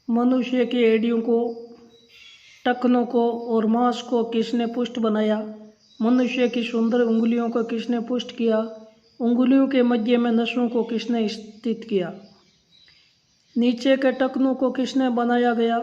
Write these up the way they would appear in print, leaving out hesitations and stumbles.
मनुष्य की एड़ियों को, टखनों को और मांस को किसने पुष्ट बनाया? मनुष्य की सुंदर उंगलियों को किसने पुष्ट किया? उंगलियों के मध्य में नसों को किसने स्थित किया? नीचे के टखनों को किसने बनाया गया?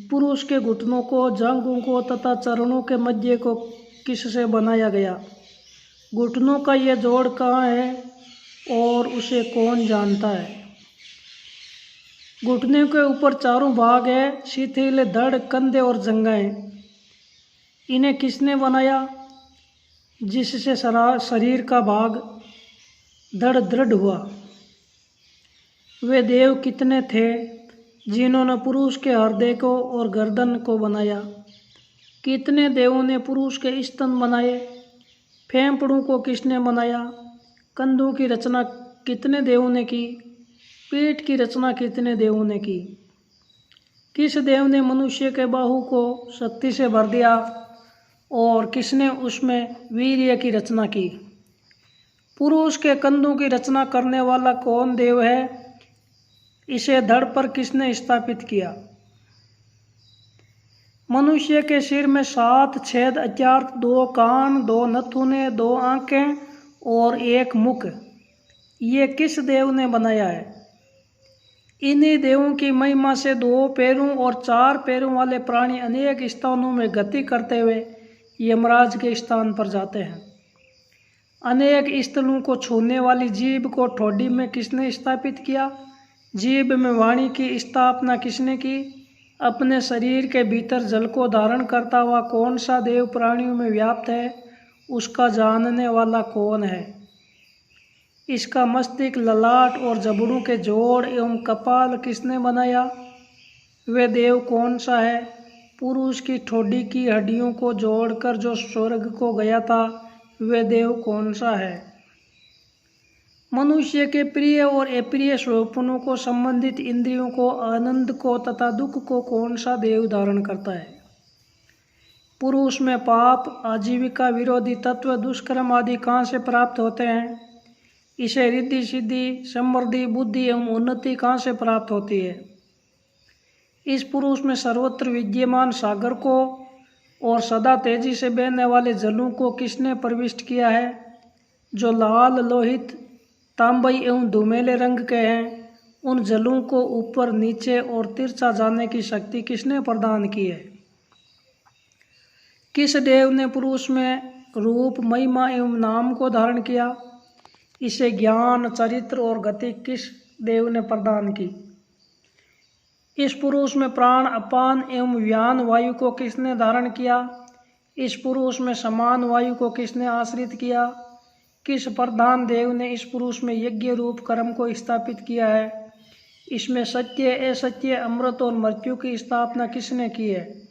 पुरुष के घुटनों को, जांघों को तथा चरणों के मध्य को किससे बनाया गया? घुटनों का यह जोड़ कहाँ है और उसे कौन जानता है? घुटने के ऊपर चारों भाग है, शिथिल, धड़, कंधे और जंघें। इन्हें किसने बनाया? जिससे शरीर का भाग धड़ दृढ़ हुआ। वे देव कितने थे जिन्होंने पुरुष के हृदय को और गर्दन को बनाया? कितने देवों ने पुरुष के स्तन बनाए? फेफड़ों को किसने बनाया? कंधों की रचना कितने देवों ने की? पीठ की रचना कितने देवों ने की? किस देव ने मनुष्य के बाहु को शक्ति से भर दिया और किसने उसमें वीर्य की रचना की? पुरुष के कंधों की रचना करने वाला कौन देव है? इसे धड़ पर किसने स्थापित किया? मनुष्य के सिर में 7 छेद अर्थात 2 कान, 2 नथुने, 2 आंखें और 1 मुख। ये किस देव ने बनाया है? इन्हीं देवों की महिमा से 2 पैरों और 4 पैरों वाले प्राणी अनेक स्थानों में गति करते हुए यमराज के स्थान पर जाते हैं। अनेक स्थलों को छूने वाली जीभ को ठोड़ी में किसने स्थापित किया? जीभ में वाणी की स्थापना किसने की? अपने शरीर के भीतर जल को धारण करता हुआ कौन सा देव प्राणियों में व्याप्त है? उसका जानने वाला कौन है? इसका मस्तिष्क, ललाट और जबड़ों के जोड़ एवं कपाल किसने बनाया? वे देव कौन सा है? पुरुष की ठोड़ी की हड्डियों को जोड़कर जो स्वर्ग को गया था, वे देव कौन सा है? मनुष्य के प्रिय और अप्रिय स्वप्नों को, संबंधित इंद्रियों को, आनंद को तथा दुख को कौन सा देव धारण करता है? पुरुष में पाप, आजीविका विरोधी तत्व, दुष्कर्म आदि कहाँ से प्राप्त होते हैं? इसे रिद्धि, सिद्धि, समृद्धि, बुद्धि एवं उन्नति कहाँ से प्राप्त होती है? इस पुरुष में सर्वत्र विद्यमान सागर को और सदा तेजी से बहने वाले जलों को किसने प्रविष्ट किया है? जो लाल, लोहित, तांबई एवं धूमेले रंग के हैं, उन जलों को ऊपर, नीचे और तिरछा जाने की शक्ति किसने प्रदान की है? किस देव ने पुरुष में रूप, महिमा एवं नाम को धारण किया? इसे ज्ञान, चरित्र और गति किस देव ने प्रदान की? इस पुरुष में प्राण, अपान एवं व्यान वायु को किसने धारण किया? इस पुरुष में समान वायु को किसने आश्रित किया? किस प्रधान देव ने इस पुरुष में यज्ञ रूप कर्म को स्थापित किया है? इसमें सत्य, असत्य, अमृत और मृत्यु की स्थापना किसने की है?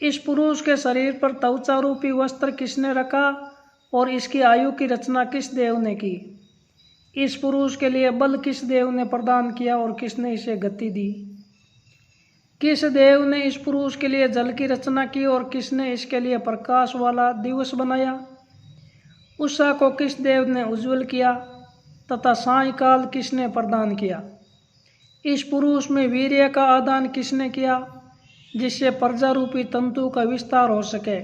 इस पुरुष के शरीर पर त्वचा रूपी वस्त्र किसने रखा और इसकी आयु की रचना किस देव ने की? इस पुरुष के लिए बल किस देव ने प्रदान किया और किसने इसे गति दी? किस देव ने इस पुरुष के लिए जल की रचना की और किसने इसके लिए प्रकाश वाला दिवस बनाया? उषा को किस देव ने उज्ज्वल किया तथा सायंकाल किसने प्रदान किया? इस पुरुष में वीर्य का आदान किसने किया जिससे प्रजा रूपी तंतु का विस्तार हो सके?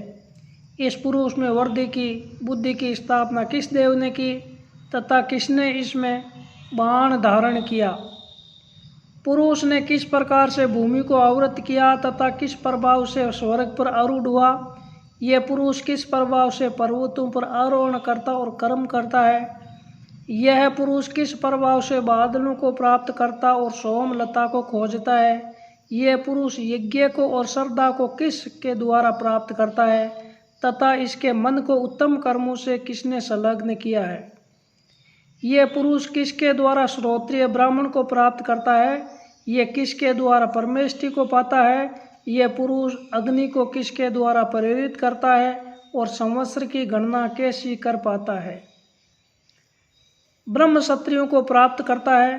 इस पुरुष में वृद्धि की, बुद्धि की स्थापना किस देव ने की तथा किसने इसमें बाण धारण किया? पुरुष ने किस प्रकार से भूमि को आवृत किया तथा किस प्रभाव से स्वर्ग पर आरूढ़ हुआ? यह पुरुष किस प्रभाव से पर्वतों पर आरोहण करता और कर्म करता है? यह पुरुष किस प्रभाव से बादलों को प्राप्त करता और सोमलता को खोजता है? यह पुरुष यज्ञ को और श्रद्धा को किस के द्वारा प्राप्त करता है तथा इसके मन को उत्तम कर्मों से किसने संलग्न किया है? यह पुरुष किसके द्वारा श्रोत्रिय ब्राह्मण को प्राप्त करता है? यह किसके द्वारा परमेष्टि को पाता है? यह पुरुष अग्नि को किसके द्वारा प्रेरित करता है और संवत्सर की गणना कैसी कर पाता है? ब्रह्म क्षत्रियों को प्राप्त करता है,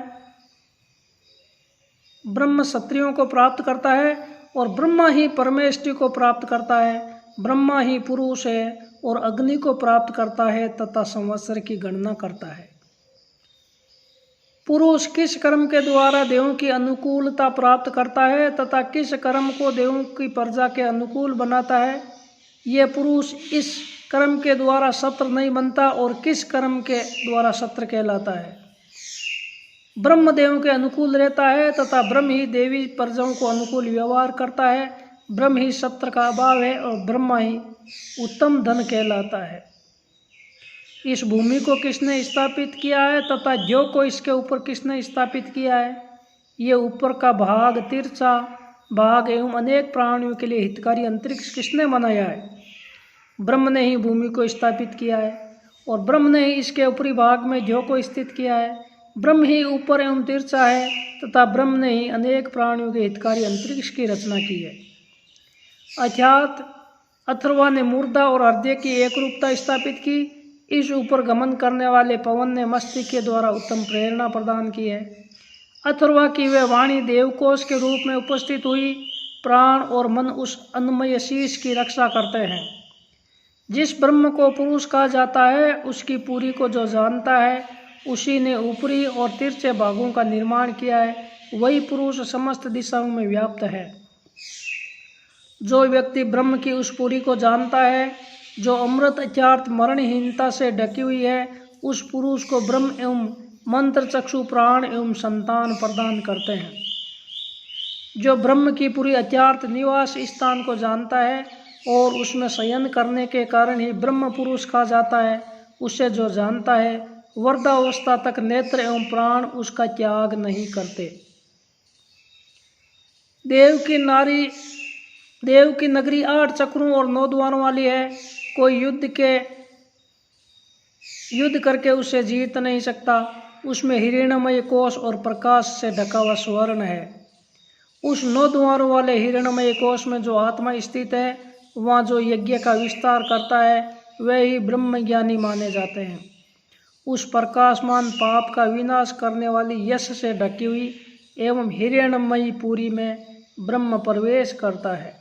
ब्रह्म क्षत्रियों को प्राप्त करता है और ब्रह्मा ही परमेष्टि को प्राप्त करता है। ब्रह्मा ही पुरुष है और अग्नि को प्राप्त करता है तथा संवत्सर की गणना करता है। पुरुष किस कर्म के द्वारा देवों की अनुकूलता प्राप्त करता है तथा किस कर्म को देवों की प्रजा के अनुकूल बनाता है, ये पुरुष इस कर्म के द्वारा शत्रु नहीं बनता और किस कर्म के द्वारा शत्रु कहलाता है। ब्रह्म देवों के अनुकूल रहता है तथा ब्रह्म ही देवी प्रजाओं को अनुकूल व्यवहार करता है। ब्रह्म ही शत्रु का अभाव है और ब्रह्म ही उत्तम धन कहलाता है। इस भूमि को किसने स्थापित किया है तथा जो को इसके ऊपर किसने स्थापित किया है, ये ऊपर का भाग, तिरछा भाग एवं अनेक प्राणियों के लिए हितकारी अंतरिक्ष किसने बनाया है। ब्रह्म ने ही भूमि को स्थापित किया है और ब्रह्म ने ही इसके ऊपरी भाग में जो को स्थित किया है। ब्रह्म ही ऊपर एवं तिरछा है तथा ब्रह्म ने ही अनेक प्राणियों के हितकारी अंतरिक्ष की रचना की है। अर्थात अथर्वा ने मूर्धा और हृदय की एक रूपता स्थापित की। इस ऊपर गमन करने वाले पवन ने मस्तिष्क के द्वारा उत्तम प्रेरणा प्रदान की है। अथर्वा की वह वाणी देवकोश के रूप में उपस्थित हुई। प्राण और मन उस अन्नमय शीश की रक्षा करते हैं। जिस ब्रह्म को पुरुष कहा जाता है, उसकी पूरी को जो जानता है, उसी ने ऊपरी और तिरछे भागों का निर्माण किया है। वही पुरुष समस्त दिशाओं में व्याप्त है। जो व्यक्ति ब्रह्म की उस पूरी को जानता है, जो अमृत अर्थात मरणहीनता से ढकी हुई है, उस पुरुष को ब्रह्म एवं मंत्र चक्षु प्राण एवं संतान प्रदान करते हैं। जो ब्रह्म की पूरी अर्थात निवास स्थान को जानता है और उसमें शयन करने के कारण ही ब्रह्म पुरुष कहा जाता है, उसे जो जानता है, वृद्धावस्था तक नेत्र एवं प्राण उसका त्याग नहीं करते। देव की नगरी 8 चक्रों और 9 द्वारों वाली है। कोई युद्ध करके उसे जीत नहीं सकता। उसमें हिरण्यमय कोश और प्रकाश से ढका हुआ स्वर्ण है। उस 9 द्वारों वाले हिरण्यमय कोश में जो आत्मा स्थित है, वहाँ जो यज्ञ का विस्तार करता है, वे ही ब्रह्मज्ञानी माने जाते हैं। उस प्रकाशमान पाप का विनाश करने वाली यश से ढकी हुई एवं हिरण्यमयी पुरी में ब्रह्म प्रवेश करता है।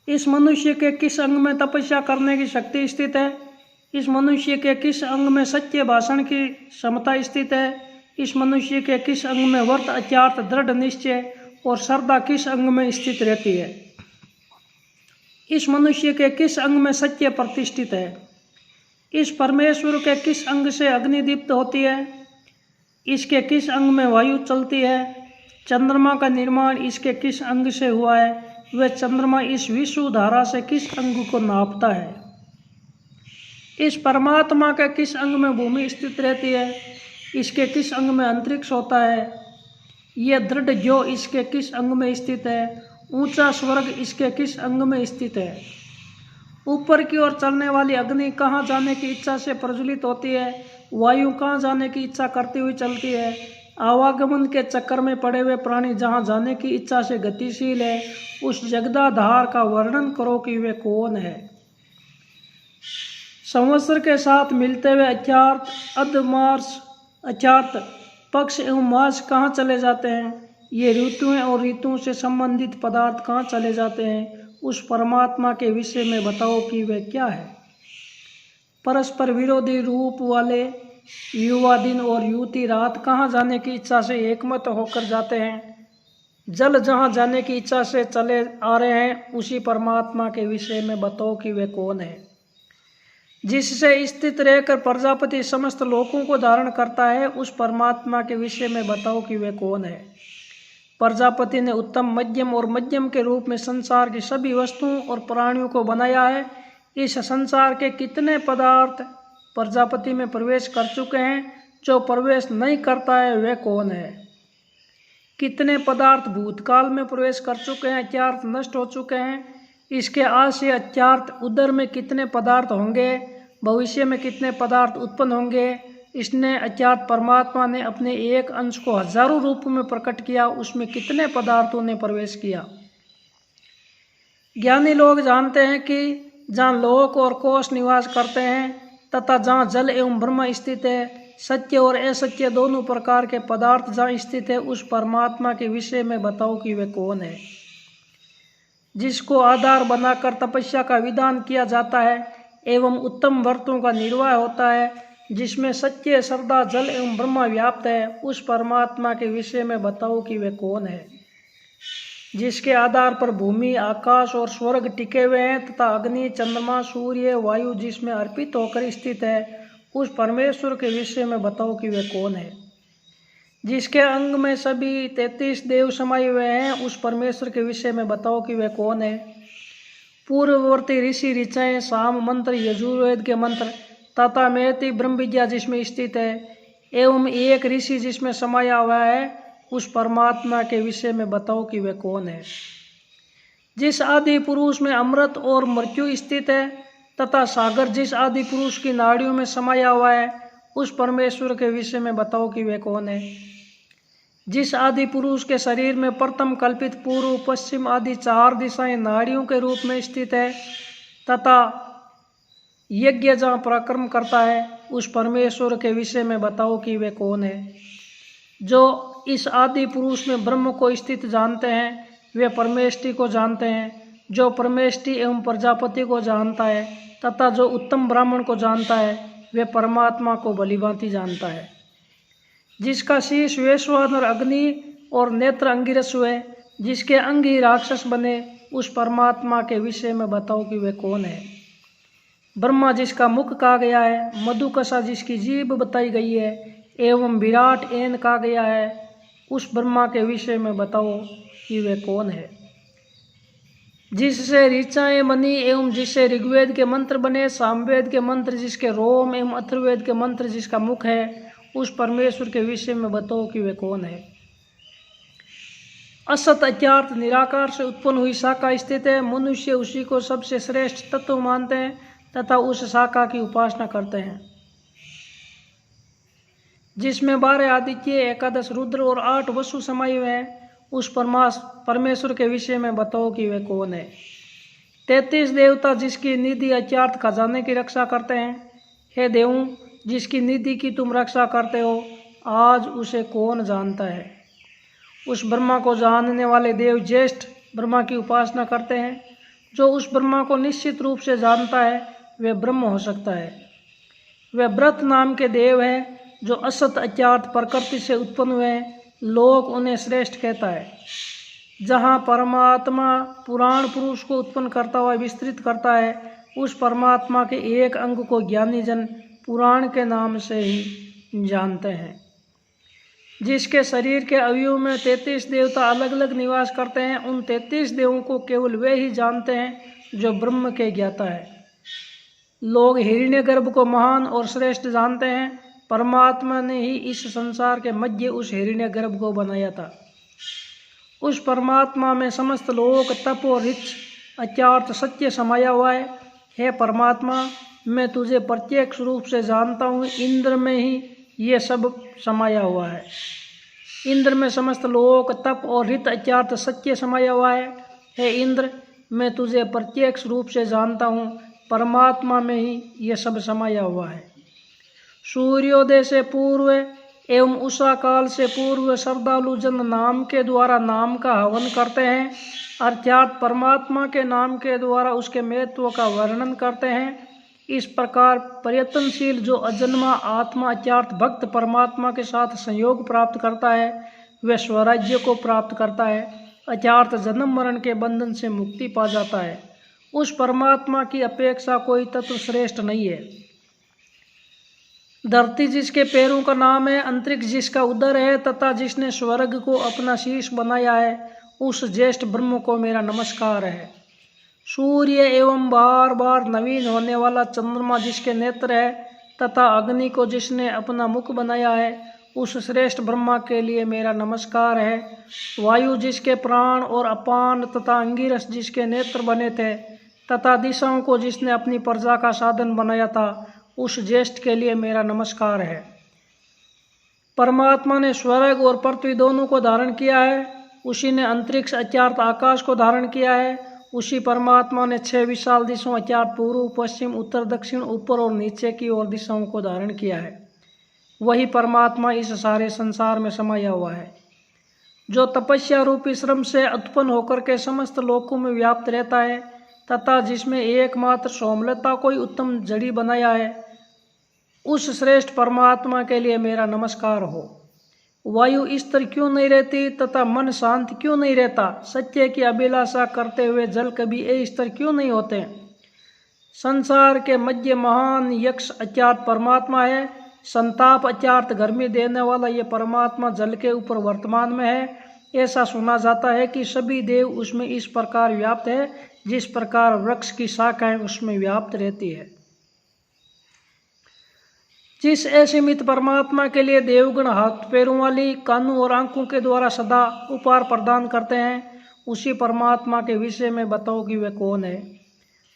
इस मनुष्य के किस अंग में तपस्या करने की शक्ति स्थित है? इस मनुष्य के किस अंग में सत्य भाषण की क्षमता स्थित है? इस मनुष्य के किस अंग में व्रत अर्थात दृढ़ निश्चय और श्रद्धा किस अंग में स्थित रहती है? इस मनुष्य के किस अंग में सत्य प्रतिष्ठित है? इस परमेश्वर के किस अंग से अग्नि दीप्त होती है? इसके किस अंग में वायु चलती है? चंद्रमा का निर्माण इसके किस अंग से हुआ है? वह चंद्रमा इस विश्व धारा से किस अंग को नापता है? इस परमात्मा के किस अंग में भूमि स्थित रहती है? इसके किस अंग में अंतरिक्ष होता है? यह दृढ़ जो इसके किस अंग में स्थित है? ऊंचा स्वर्ग इसके किस अंग में स्थित है? ऊपर की ओर चलने वाली अग्नि कहाँ जाने की इच्छा से प्रज्वलित होती है? वायु कहाँ जाने की इच्छा करती हुई चलती है? आवागमन के चक्कर में पड़े हुए प्राणी जहाँ जाने की इच्छा से गतिशील है, उस जगदाधार का वर्णन करो कि वे कौन है। संवत्सर के साथ मिलते हुए अर्थात अधमास अर्थात पक्ष एवं मास कहाँ चले जाते हैं? ये ऋतुएं और ऋतुओं से संबंधित पदार्थ कहाँ चले जाते हैं? उस परमात्मा के विषय में बताओ कि वे क्या है। परस्पर विरोधी रूप वाले युवा दिन और युवती रात कहाँ जाने की इच्छा से एकमत होकर जाते हैं? जल जहाँ जाने की इच्छा से चले आ रहे हैं, उसी परमात्मा के विषय में बताओ कि वे कौन है। जिससे स्थित रहकर प्रजापति समस्त लोकों को धारण करता है, उस परमात्मा के विषय में बताओ कि वे कौन है। प्रजापति ने उत्तम मध्यम और मध्यम के रूप में संसार की सभी वस्तुओं और प्राणियों को बनाया है। इस संसार के कितने पदार्थ प्रजापति में प्रवेश कर चुके हैं? जो प्रवेश नहीं करता है वह कौन है? कितने पदार्थ भूतकाल में प्रवेश कर चुके हैं अर्थात नष्ट हो चुके हैं? इसके आशय अर्थात उदर में कितने पदार्थ होंगे? भविष्य में कितने पदार्थ उत्पन्न होंगे? इसने अर्थात परमात्मा ने अपने एक अंश को हजारों रूपों में प्रकट किया, उसमें कितने पदार्थों ने प्रवेश किया? ज्ञानी लोग जानते हैं कि जहाँ लोक और कोश निवास करते हैं तथा जहाँ जल एवं ब्रह्म स्थित है, सत्य और असत्य दोनों प्रकार के पदार्थ जहाँ स्थित है, उस परमात्मा के विषय में बताओ कि वे कौन है। जिसको आधार बनाकर तपस्या का विधान किया जाता है एवं उत्तम व्रतों का निर्वाह होता है, जिसमें सत्य श्रद्धा जल एवं ब्रह्म व्याप्त है, उस परमात्मा के विषय में बताओ कि वे कौन है। जिसके आधार पर भूमि आकाश और स्वर्ग टिके हुए हैं तथा अग्नि चंद्रमा सूर्य वायु जिसमें अर्पित होकर स्थित है, उस परमेश्वर के विषय में बताओ कि वे कौन है। जिसके अंग में सभी 33 देव समाये हुए हैं, उस परमेश्वर के विषय में बताओ कि वे कौन है। पूर्ववर्ती ऋषि ऋचाएँ साम मंत्र यजुर्वेद के मंत्र तथा महति ब्रह्म विद्या जिसमें स्थित है एवं एक ऋषि जिसमें समाया हुआ है, उस परमात्मा के विषय में बताओ कि वे कौन है। जिस आदि पुरुष में अमृत और मृत्यु स्थित है तथा सागर जिस आदि पुरुष की नाड़ियों में समाया हुआ है, उस परमेश्वर के विषय में बताओ कि वे कौन है। जिस आदि पुरुष के शरीर में प्रथम कल्पित पूर्व पश्चिम आदि 4 दिशाएं नाड़ियों के रूप में स्थित है तथा यज्ञ जहाँ पराक्रम करता है, उस परमेश्वर के विषय में बताओ कि वे कौन है। जो इस आदि पुरुष में ब्रह्म को स्थित जानते हैं, वे परमेष्टि को जानते हैं। जो परमेष्टि एवं प्रजापति को जानता है तथा जो उत्तम ब्राह्मण को जानता है, वे परमात्मा को भलीभांति जानता है। जिसका शीश वैश्वानर अग्नि और नेत्र अंगिरस हुए, जिसके अंग ही राक्षस बने, उस परमात्मा के विषय में बताओ कि वे कौन है। ब्रह्मा जिसका मुख कहा गया है, मधुकसा जिसकी जीभ बताई गई है एवं विराट एन कहा गया है, उस ब्रह्मा के विषय में बताओ कि वे कौन है। जिससे ऋचाएँ बनी एवं जिससे ऋग्वेद के मंत्र बने, सामवेद के मंत्र जिसके रोम एवं अथर्ववेद के मंत्र जिसका मुख है, उस परमेश्वर के विषय में बताओ कि वे कौन है। असत अत्यार्थ निराकार से उत्पन्न हुई शाखा स्थित है, मनुष्य उसी को सबसे श्रेष्ठ तत्व मानते हैं तथा उस शाखा की उपासना करते हैं। जिसमें 12 आदित्य 11 रुद्र और 8 वसु समाये हुए हैं, उस परमेश्वर के विषय में बताओ कि वे कौन है। 33 देवता जिसकी निधि अत्यार्थ खजाने की रक्षा करते हैं, हे देवों जिसकी निधि की तुम रक्षा करते हो, आज उसे कौन जानता है। उस ब्रह्मा को जानने वाले देव ज्येष्ठ ब्रह्मा की उपासना करते हैं। जो उस ब्रह्मा को निश्चित रूप से जानता है, वह ब्रह्म हो सकता है। वे व्रत नाम के देव हैं जो असत अत्यार्थ प्रकृति से उत्पन्न हुए, लोक उन्हें श्रेष्ठ कहता है। जहाँ परमात्मा पुराण पुरुष को उत्पन्न करता हुआ विस्तृत करता है, उस परमात्मा के एक अंग को ज्ञानी जन पुराण के नाम से ही जानते हैं। जिसके शरीर के अवयव में 33 देवता अलग अलग निवास करते हैं, उन 33 देवों को केवल वे ही जानते हैं जो ब्रह्म के ज्ञाता है। लोग हिरण्यगर्भ को महान और श्रेष्ठ जानते हैं। परमात्मा ने ही इस संसार के मध्य उस हिरण्यगर्भ को बनाया था। उस परमात्मा में समस्त लोक तप और ऋच अत्यार्थ सत्य समाया हुआ है। हे परमात्मा, मैं तुझे प्रत्यक्ष रूप से जानता हूँ। इंद्र में ही ये सब समाया हुआ है। इंद्र में समस्त लोक तप और ऋत अत्यार्थ सत्य समाया हुआ है। हे इंद्र, मैं तुझे प्रत्यक्ष रूप से जानता हूँ। परमात्मा में ही ये सब समाया हुआ है। सूर्योदय से पूर्व एवं उषा काल से पूर्व श्रद्धालु जन नाम के द्वारा नाम का हवन करते हैं, अर्थात परमात्मा के नाम के द्वारा उसके महत्व का वर्णन करते हैं। इस प्रकार प्रयत्नशील जो अजन्मा आत्मा अर्थात भक्त परमात्मा के साथ संयोग प्राप्त करता है, वह स्वराज्य को प्राप्त करता है, अर्थात जन्म मरण के बंधन से मुक्ति पा जाता है। उस परमात्मा की अपेक्षा कोई तत्व श्रेष्ठ नहीं है। धरती जिसके पैरों का नाम है, अंतरिक्ष जिसका उदर है तथा जिसने स्वर्ग को अपना शीश बनाया है, उस ज्येष्ठ ब्रह्म को मेरा नमस्कार है। सूर्य एवं बार बार नवीन होने वाला चंद्रमा जिसके नेत्र है तथा अग्नि को जिसने अपना मुख बनाया है, उस श्रेष्ठ ब्रह्मा के लिए मेरा नमस्कार है। वायु जिसके प्राण और अपान तथा अंगिरस जिसके नेत्र बने थे तथा दिशाओं को जिसने अपनी प्रजा का साधन बनाया था, उस ज्येष्ठ के लिए मेरा नमस्कार है। परमात्मा ने स्वर्ग और पृथ्वी दोनों को धारण किया है। उसी ने अंतरिक्ष अर्थात आकाश को धारण किया है। उसी परमात्मा ने 6 विशाल दिशाओं अर्थात पूर्व, पश्चिम, उत्तर, दक्षिण, ऊपर और नीचे की ओर दिशाओं को धारण किया है। वही परमात्मा इस सारे संसार में समाया हुआ है, जो तपस्या रूपी श्रम से उत्पन्न होकर के समस्त लोकों में व्याप्त रहता है तथा जिसमें एकमात्र सोमलता को ही उत्तम जड़ी बनाया है। उस श्रेष्ठ परमात्मा के लिए मेरा नमस्कार हो। वायु स्थिर क्यों नहीं रहती तथा मन शांत क्यों नहीं रहता? सत्य की अभिलाषा करते हुए जल कभी अस्थिर क्यों नहीं होते? संसार के मध्य महान यक्ष अज्ञात परमात्मा है। संताप अत्यार्थ गर्मी देने वाला ये परमात्मा जल के ऊपर वर्तमान में है। ऐसा सुना जाता है कि सभी देव उसमें इस प्रकार व्याप्त है जिस प्रकार वृक्ष की शाखाएं उसमें व्याप्त रहती है। जिस असीमित परमात्मा के लिए देवगण हाथ पैरों वाली कानों और आंखों के द्वारा सदा उपहार प्रदान करते हैं, उसी परमात्मा के विषय में बताओ कि वह कौन है।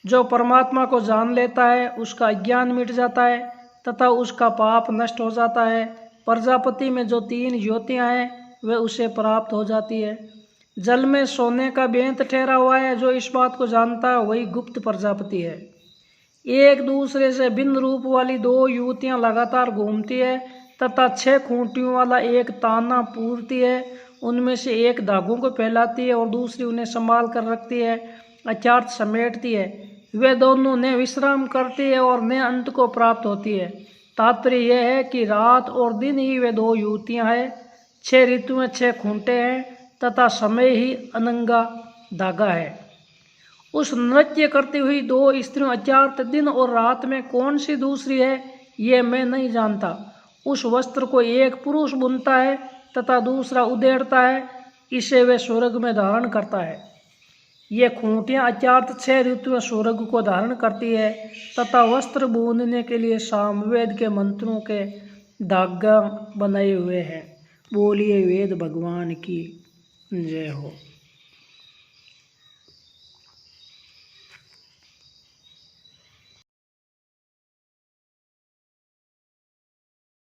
जो परमात्मा को जान लेता है उसका अज्ञान मिट जाता है तथा उसका पाप नष्ट हो जाता है। प्रजापति में जो 3 ज्योतियाँ हैं वह उसे प्राप्त हो जाती है। जल में सोने का बेंत ठहरा हुआ है, जो इस बात को जानता है वही गुप्त प्रजापति है। एक दूसरे से भिन्न रूप वाली 2 युवतियाँ लगातार घूमती है तथा 6 खूंटियों वाला एक ताना पूरती है। उनमें से एक धागों को फैलाती है और दूसरी उन्हें संभाल कर रखती है अर्थात समेटती है। वे दोनों न विश्राम करती है और न अंत को प्राप्त होती है। तात्पर्य यह है कि रात और दिन ही वे 2 युवतियाँ हैं, 6 ऋतुएं 6 खूंटे हैं तथा समय ही अनंगा धागा है। उस नृत्य करती हुई 2 स्त्रियों अर्थात दिन और रात में कौन सी दूसरी है ये मैं नहीं जानता। उस वस्त्र को एक पुरुष बुनता है तथा दूसरा उधेड़ता है, इसे वे स्वर्ग में धारण करता है। ये खूंटियाँ अर्थात 6 ऋतुएं स्वर्ग को धारण करती है तथा वस्त्र बुनने के लिए सामवेद के मंत्रों के धागा बनाए हुए हैं। बोलिए वेद भगवान की जय हो।